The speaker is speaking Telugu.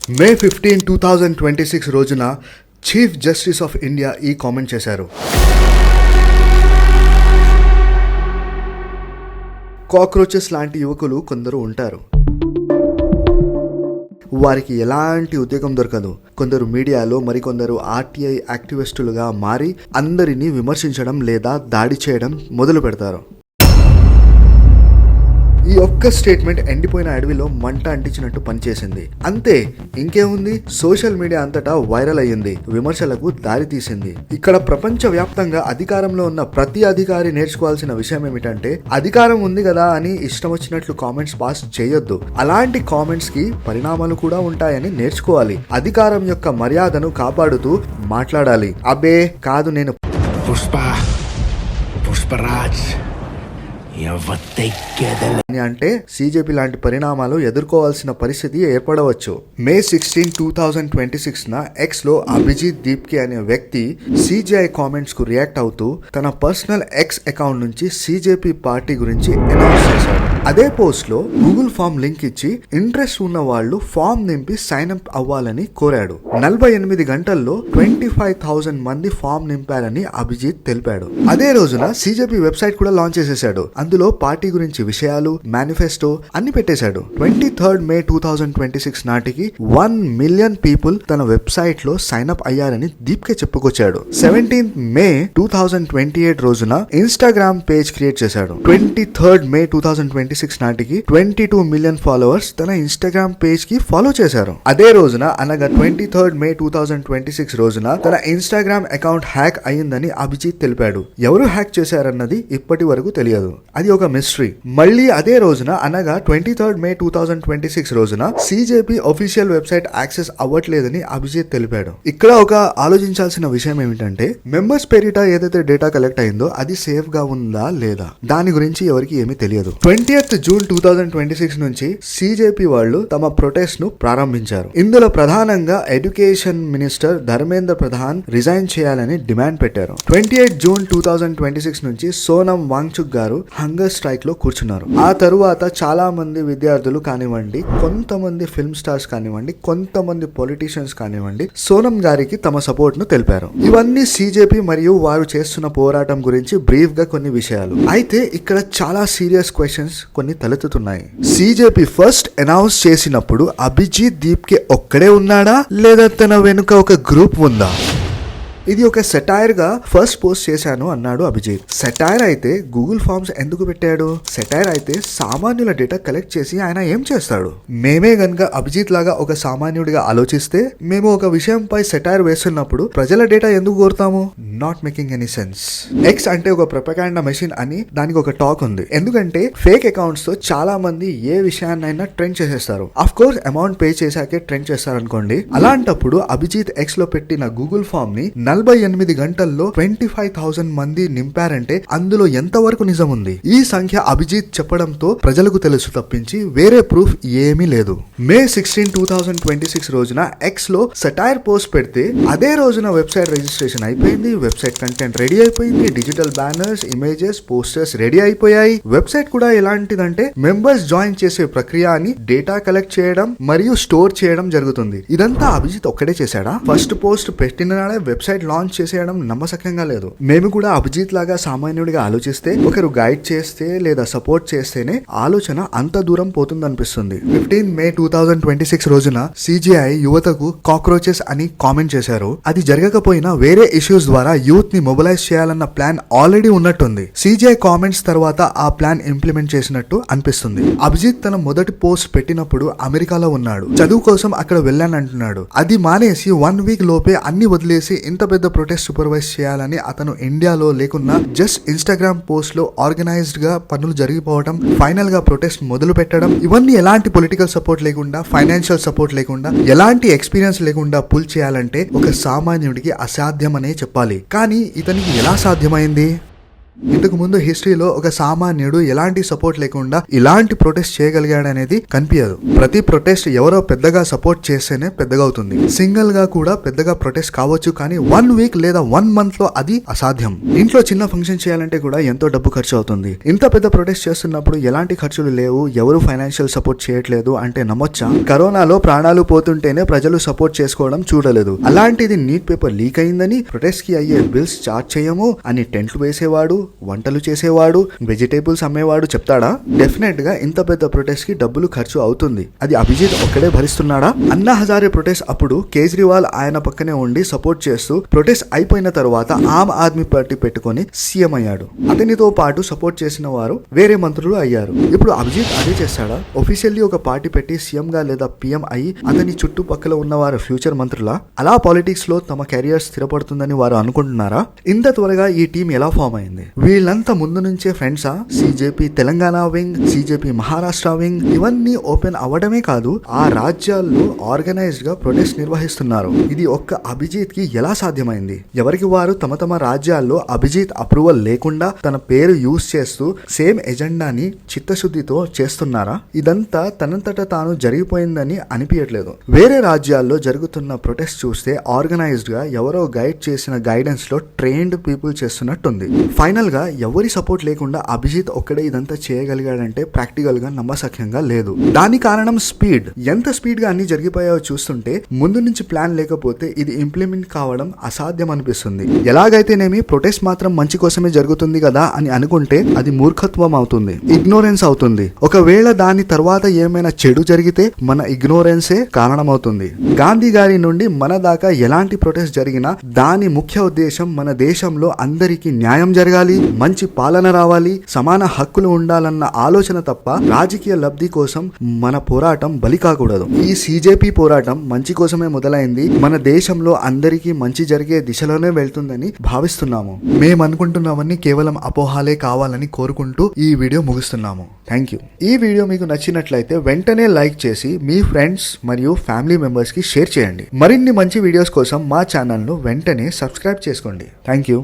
మే 15, 2026 రోజున చీఫ్ జస్టిస్ ఆఫ్ ఇండియా ఈ కామెంట్ చేశారు. కాక్రోచెస్ లాంటి యువకులు కొందరు ఉంటారు. వారికి ఎలాంటి ఉద్యోగం దొరకదు. కొందరు మీడియాలో, మరికొందరు ఆర్టీఐ యాక్టివిస్టులుగా మారి అందరినీ విమర్శించడం లేదా దాడి చేయడం మొదలు పెడతారు. ఈ ఒక్క స్టేట్మెంట్ ఎండిపోయిన అడవిలో మంట అంటించినట్టు పనిచేసింది. అంతే, ఇంకేముంది, సోషల్ మీడియా అంతటా వైరల్ అయ్యింది, విమర్శలకు దారి తీసింది. ఇక్కడ ప్రపంచ వ్యాప్తంగా అధికారంలో ఉన్న ప్రతి అధికారి నేర్చుకోవాల్సిన విషయం ఏమిటంటే, అధికారం ఉంది కదా అని ఇష్టం వచ్చినట్లు కామెంట్స్ పాస్ చేయొద్దు. అలాంటి కామెంట్స్ కి పరిణామాలు కూడా ఉంటాయని నేర్చుకోవాలి. అధికారం యొక్క మర్యాదను కాపాడుతూ మాట్లాడాలి. అబ్బే కాదు, నేను పుష్పరాజ్ అంటే సీజేపీ లాంటి పరిణామాలు ఎదుర్కోవాల్సిన పరిస్థితి ఏర్పడవచ్చు. మే 16, 2026 ఎక్స్ లో అభిజిత్ దీప్కే అనే వ్యక్తి సిజిఐ కామెంట్స్ కు రియాక్ట్ అవుతూ తన పర్సనల్ ఎక్స్ అకౌంట్ నుంచి సీజేపీ పార్టీ గురించి అనౌన్స్ చేశాడు. అదే పోస్ట్ లో గూగుల్ ఫామ్ లింక్ ఇచ్చి ఇంట్రెస్ట్ ఉన్న వాళ్ళు ఫామ్ నింపి సైన్ అప్ అవ్వాలని కోరాడు. 48 గంటల్లో 25,000 మంది ఫామ్ నింపారని అభిజిత్ తెలిపాడు. అదే రోజున సీజేపీ వెబ్సైట్ కూడా లాంచ్ చేసేశాడు. అందులో పార్టీ గురించి విషయాలు, మేనిఫెస్టో అన్ని పెట్టేశాడు. 23 మే 2026 నాటికి 1 మిలియన్ పీపుల్ తన వెబ్సైట్ లో సైన్ అప్ అయ్యారని దీప్కే చెప్పుకొచ్చాడు. 17 మే 2028 రోజున ఇన్స్టాగ్రామ్ పేజ్ క్రియేట్ చేశాడు. 23 మే 2026 నాటికి 22 మిలియన్ ఫాలోవర్స్ తన ఇన్స్టాగ్రామ్ పేజ్ కి ఫాలో చేశారు. అదే రోజున అనగా 23 మే 2026 రోజున తన ఇన్స్టాగ్రామ్ అకౌంట్ హ్యాక్ అయ్యిందని అభిజిత్ తెలిపాడు. ఎవరు హ్యాక్ చేశారన్నది ఇప్పటి వరకు తెలియదు. అది ఒక మిస్టరీ. మళ్ళీ అదే రోజున అనగా 23 మే 2026 రోజున సీజేపీ అఫీషియల్ వెబ్సైట్ యాక్సెస్ అవ్వట్లేదని అభిజిత్ తెలిపాడు. ఇక్కడ ఒక ఆలోచించాల్సిన విషయం ఏమిటంటే, మెంబర్స్ పేరిట ఏదైతే డేటా కలెక్ట్ అయిందో అది సేఫ్ గా ఉందా లేదా, దాని గురించి ఎవరికి ఏమీ తెలియదు. 20th జూన్ 2026 నుంచి సీజేపీ వాళ్ళు తమ ప్రొటెస్ట్ ను ప్రారంభించారు. ఇందులో ప్రధానంగా education minister Dharmendra Pradhan resign చేయాలని డిమాండ్ పెట్టారు. 28 జూన్ 2026 నుంచి సోనం వాంగ్చుక్ గారు హంగర్ స్ట్రైక్ లో కూర్చున్నారు. ఆ తరువాత చాలా మంది విద్యార్థులు కానివ్వండి, కొంతమంది ఫిల్మ్ స్టార్స్ కానివ్వండి, కొంతమంది పొలిటీషియన్స్ కానివ్వండి సోనం గారికి తమ సపోర్ట్ ను తెలిపారు. ఇవన్నీ సీజేపీ మరియు వారు చేస్తున్న పోరాటం గురించి బ్రీఫ్ గా కొన్ని విషయాలు. అయితే ఇక్కడ చాలా సీరియస్ క్వశ్చన్స్ కొన్ని తలెత్తుతున్నాయి. సీజేపీ ఫస్ట్ అనౌన్స్ చేసినప్పుడు అభిజిత్ దీప్కే ఒక్కడే ఉన్నాడా, లేదా తన వెనుక ఒక గ్రూప్ ఉందా? ఇది ఒక సెటైర్ గా ఫస్ట్ పోస్ట్ చేశాను అన్నాడు అభిజిత్. సెటైర్ అయితే గూగుల్ ఫార్మ్స్ ఎందుకు పెట్టాడు? సెటైర్ అయితే సామాన్యుల డేటా కలెక్ట్ చేసి ఆయన ఏం చేస్తాడు? మేమే గనుక అభిజిత్ లాగా ఒక సామాన్యుడిగా ఆలోచిస్తే, మేము ఒక విషయంపై సెటైర్ వేస్తున్నప్పుడు ప్రజల డేటా ఎందుకు కోరుతాము? Not making any sense. X అంటే ఒక ప్రొపగాండా మెషిన్ అని దానికి ఒక టాక్ ఉంది. ఎందుకంటే ఫేక్ అకౌంట్స్ తో చాలా మంది ఏ విషయాన్నైనా ట్రెండ్ చేసేస్తారు. అఫ్ కోర్స్ అమౌంట్ పే చేశాకే ట్రెండ్ చేస్తారు అనుకోండి. అలాంటప్పుడు అభిజిత్ ఎక్స్ లో పెట్టిన గూగుల్ ఫామ్ ని 48 గంటల్లో 25,000 మంది నింపారంటే అందులో ఎంతవరకు నిజం ఉంది? ఈ సంఖ్య అభిజిత్ చెప్పడంతో ప్రజలకు తెలుసు తప్పించి వేరే ప్రూఫ్ ఏమీ లేదు. మే 16, 2026 రోజున ఎక్స్ లో సెటైర్ పోస్ట్ పెడితే అదే రోజున వెబ్సైట్ రిజిస్ట్రేషన్ అయిపోయింది. వెబ్సైట్ కంటెంట్ రెడీ అయిపోయింది. Digital banners, images, posters ready అయిపోయాయి. వెబ్సైట్ కూడా ఎలాంటిదంటే మెంబర్స్ జాయిన్ చేసే ప్రక్రియ అని డేటా కలెక్ట్ చేయడం మరియు స్టోర్ చేయడం జరుగుతుంది. ఇదంతా అభిజిత్ ఒక్కడే చేశాడా? ఫస్ట్ పోస్ట్ పెట్టిన నాడే వెబ్సైట్ లాంచ్ చేసేయడం నమ్మశక్యంగా లేదు. మేము కూడా అభిజిత్ లాగా సామాన్యుడిగా ఆలోచిస్తే, ఒకరు గైడ్ చేస్తే లేదా సపోర్ట్ చేస్తేనే ఆలోచన అంత దూరం పోతుందనిపిస్తుంది. 15 మే 2026 రోజున సిజిఐ యువతకు కాక్రోచెస్ అని కామెంట్ చేశారు. అది జరగకపోయినా వేరే ఇష్యూస్ ద్వారా యూత్ ని మొబిలైజ్ చేయాలన్న ప్లాన్ ఆల్రెడీ ఉన్నట్టుంది. సిజిఐ కామెంట్స్ తర్వాత ఆ ప్లాన్ ఇంప్లిమెంట్ చేసినట్టు అనిపిస్తుంది. అభిజిత్ తన మొదటి పోస్ట్ పెట్టినప్పుడు అమెరికాలో ఉన్నాడు. చదువు కోసం అక్కడ వెళ్ళానంటున్నాడు. అది మానేసి 1 వీక్ లోపే అన్ని వదిలేసి ఇంత పెద్ద ప్రొటెస్ట్ సూపర్వైజ్ చేయాలని అతను ఇండియాలో లేకున్నా జస్ట్ ఇన్స్టాగ్రామ్ పోస్ట్ లో ఆర్గనైజ్డ్ గా పనులు జరిగిపోవడం, ఫైనల్ గా ప్రొటెస్ట్ మొదలు పెట్టడం, ఇవన్నీ ఎలాంటి పొలిటికల్ సపోర్ట్ లేకుండా, ఫైనాన్షియల్ సపోర్ట్ లేకుండా, ఎలాంటి ఎక్స్పీరియన్స్ లేకుండా పుల్ చేయాలంటే ఒక సామాన్యుడికి అసాధ్యమనే చెప్పాలి. కానీ ఇతనికి ఎలా సాధ్యమైంది? ఇంతకు ముందు హిస్టరీలో ఒక సామాన్యుడు ఎలాంటి సపోర్ట్ లేకుండా ఇలాంటి ప్రొటెస్ట్ చేయగలిగాడనేది కనిపించదు. ప్రతి ప్రొటెస్ట్ ఎవరో పెద్దగా సపోర్ట్ చేస్తేనే పెద్దగా అవుతుంది. సింగిల్ గా కూడా పెద్దగా ప్రొటెస్ట్ కావచ్చు, కానీ 1 వీక్ లేదా 1 మంత్ లో అది అసాధ్యం. ఇంట్లో చిన్న ఫంక్షన్ చేయాలంటే కూడా ఎంతో డబ్బు ఖర్చు అవుతుంది. ఇంత పెద్ద ప్రొటెస్ట్ చేస్తున్నప్పుడు ఎలాంటి ఖర్చులు లేవు, ఎవరు ఫైనాన్షియల్ సపోర్ట్ చేయట్లేదు అంటే నమ్మొచ్చా? కరోనాలో ప్రాణాలు పోతుంటేనే ప్రజలు సపోర్ట్ చేసుకోవడం చూడలేదు. అలాంటిది నీట్ పేపర్ లీక్ అయిందని ప్రొటెస్ట్ కి అయ్యే బిల్స్ చార్జ్ చేయము అని టెంట్లు వేసేవాడు, వంటలు చేసేవాడు, వెజిటేబుల్స్ అమ్మేవాడు చెప్తాడా? డెఫినెట్ గా ఇంత పెద్ద ప్రొటెస్ట్ కి డబ్బులు ఖర్చు అవుతుంది. అది అభిజిత్ ఒక్కడే భరిస్తున్నాడా? అన్నా హజారే ప్రొటెస్ట్ అప్పుడు కేజ్రీవాల్ ఆయన పక్కనే ఉండి సపోర్ట్ చేస్తూ ప్రొటెస్ట్ అయిపోయిన తర్వాత ఆమ్ ఆద్మీ పార్టీ పెట్టుకొని సీఎం అయ్యాడు. అతనితో పాటు సపోర్ట్ చేసిన వారు వేరే మంత్రులు అయ్యారు. ఇప్పుడు అభిజిత్ అదే చేస్తాడా? ఒఫీషియల్లీ ఒక పార్టీ పెట్టి సీఎం గా లేదా పిఎం అయ్యి అతని చుట్టుపక్కల ఉన్న వారు ఫ్యూచర్ మంత్రులా? అలా పాలిటిక్స్ లో తమ కెరియర్ స్థిరపడుతుందని వారు అనుకుంటున్నారా? ఇంత త్వరగా ఈ టీం ఎలా ఫామ్ అయింది? వీళ్ళంతా ముందు నుంచే ఫ్రెండ్సా? సిజేపీ తెలంగాణ వింగ్, సిజేపీ మహారాష్ట్ర వింగ్ ఇవన్నీ ఓపెన్ అవ్వడమే కాదు, ఆ రాజ్యాల్లో ఆర్గనైజ్డ్ గా ప్రొటెస్ట్ నిర్వహిస్తున్నారు. ఇది ఒక్క అభిజిత్ కి ఎలా సాధ్యమైంది? ఎవరికి వారు తమ తమ రాజ్యాల్లో అభిజిత్ అప్రూవల్ లేకుండా తన పేరు యూజ్ చేస్తూ సేమ్ ఎజెండాని చిత్తశుద్ధితో చేస్తున్నారా? ఇదంతా తనంతట తాను జరిగిపోయిందని అనిపించట్లేదు. వేరే రాజ్యాల్లో జరుగుతున్న ప్రొటెస్ట్ చూస్తే ఆర్గనైజ్డ్ గా ఎవరో గైడ్ చేసిన గైడెన్స్ లో ట్రైన్డ్ పీపుల్ చేస్తున్నట్టుంది. ఫైనల్ గా ఎవరి సపోర్ట్ లేకుండా అభిజిత్ ఒక్కడే ఇదంతా చేయగలిగాడంటే ప్రాక్టికల్ గా నమ్మశక్యంగా లేదు. దాని కారణం స్పీడ్. ఎంత స్పీడ్ గా అన్ని జరిగిపోయాయో చూస్తుంటే ముందు నుంచి ప్లాన్ లేకపోతే ఇది ఇంప్లిమెంట్ కావడం అసాధ్యం అనిపిస్తుంది. ఎలాగైతేనేమి ప్రొటెస్ట్ మాత్రం మంచి కోసమే జరుగుతుంది కదా అని అనుకుంటే అది మూర్ఖత్వం అవుతుంది, ఇగ్నోరెన్స్ అవుతుంది. ఒకవేళ దాని తర్వాత ఏమైనా చెడు జరిగితే మన ఇగ్నోరెన్సే కారణమవుతుంది. గాంధీ గారి నుండి మన దాకా ఎలాంటి ప్రొటెస్ట్ జరిగినా దాని ముఖ్య ఉద్దేశం మన దేశంలో అందరికీ న్యాయం జరగాలి, మంచి పాలన రావాలి, సమాన హక్కులు ఉండాలన్న ఆలోచన తప్ప రాజకీయ లబ్ధి కోసం మన పోరాటం బలి కాకూడదు. ఈ సిజేపీ పోరాటం మంచి కోసమే మొదలైంది. మన దేశంలో అందరికీ మంచి జరిగే దిశలోనే వెళ్తుందని భావిస్తున్నాము. మేము అనుకుంటున్నామని కేవలం అపోహాలే కావాలని కోరుకుంటూ ఈ వీడియో ముగిస్తున్నాము. Thank you. ఈ వీడియో మీకు నచ్చినట్లయితే వెంటనే లైక్ చేసి మీ ఫ్రెండ్స్ మరియు ఫ్యామిలీ మెంబర్స్ కి షేర్ చేయండి. మరిన్ని మంచి వీడియోస్ కోసం మా ఛానల్ ను వెంటనే సబ్స్క్రైబ్ చేసుకోండి. Thank you.